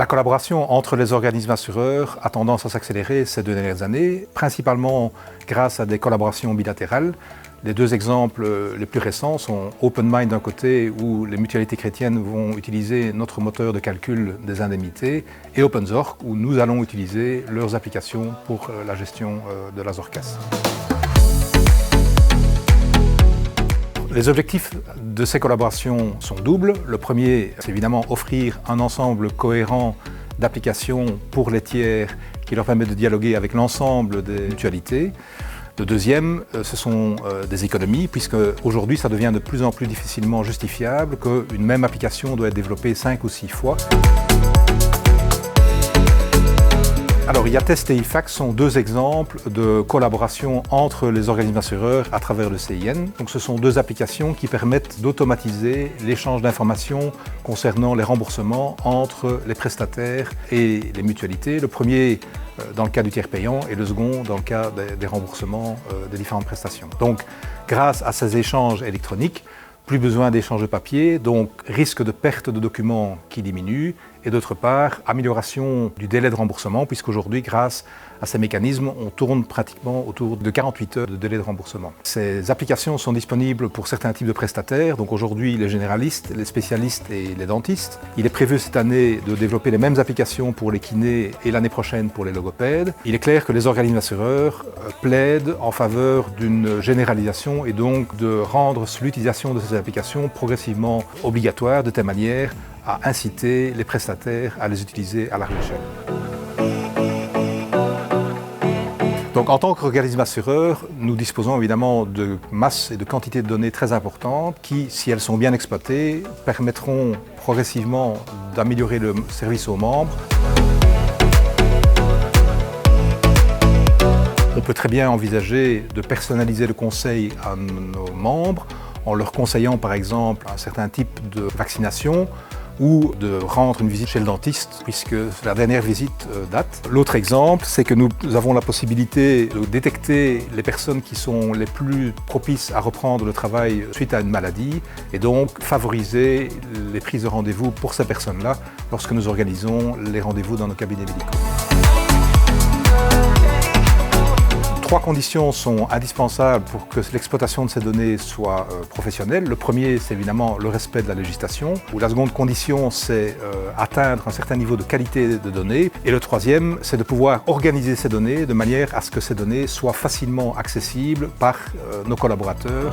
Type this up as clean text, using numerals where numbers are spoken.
La collaboration entre les organismes assureurs a tendance à s'accélérer ces 2 dernières années, principalement grâce à des collaborations bilatérales. Les 2 exemples les plus récents sont OpenMind d'un côté, où les mutualités chrétiennes vont utiliser notre moteur de calcul des indemnités, et OpenZorg, où nous allons utiliser leurs applications pour la gestion de la Zorkas. Les objectifs de ces collaborations sont doubles. Le premier, c'est évidemment offrir un ensemble cohérent d'applications pour les tiers qui leur permet de dialoguer avec l'ensemble des mutualités. Le deuxième, ce sont des économies, puisque aujourd'hui, ça devient de plus en plus difficilement justifiable qu'une même application doit être développée 5 ou 6 fois. Alors, IATEST et IFAX sont 2 exemples de collaboration entre les organismes assureurs à travers le CIN. Donc, ce sont 2 applications qui permettent d'automatiser l'échange d'informations concernant les remboursements entre les prestataires et les mutualités. Le premier dans le cas du tiers payant et le second dans le cas des remboursements des différentes prestations. Donc, grâce à ces échanges électroniques, plus besoin d'échanges de papier, donc risque de perte de documents qui diminue, et d'autre part, amélioration du délai de remboursement, puisqu'aujourd'hui, grâce à ces mécanismes, on tourne pratiquement autour de 48 heures de délai de remboursement. Ces applications sont disponibles pour certains types de prestataires, donc aujourd'hui les généralistes, les spécialistes et les dentistes. Il est prévu cette année de développer les mêmes applications pour les kinés et l'année prochaine pour les logopèdes. Il est clair que les organismes assureurs plaident en faveur d'une généralisation et donc de rendre l'utilisation de ces applications progressivement obligatoire, de telle manière à inciter les prestataires à les utiliser à large échelle. Donc, en tant qu'organisme assureur, nous disposons évidemment de masses et de quantités de données très importantes qui, si elles sont bien exploitées, permettront progressivement d'améliorer le service aux membres. On peut très bien envisager de personnaliser le conseil à nos membres en leur conseillant par exemple un certain type de vaccination ou de rendre une visite chez le dentiste, puisque la dernière visite date. L'autre exemple, c'est que nous avons la possibilité de détecter les personnes qui sont les plus propices à reprendre le travail suite à une maladie, et donc favoriser les prises de rendez-vous pour ces personnes-là lorsque nous organisons les rendez-vous dans nos cabinets médicaux. 3 conditions sont indispensables pour que l'exploitation de ces données soit professionnelle. Le premier, c'est évidemment le respect de la législation. La seconde condition, c'est atteindre un certain niveau de qualité de données. Et le troisième, c'est de pouvoir organiser ces données de manière à ce que ces données soient facilement accessibles par nos collaborateurs.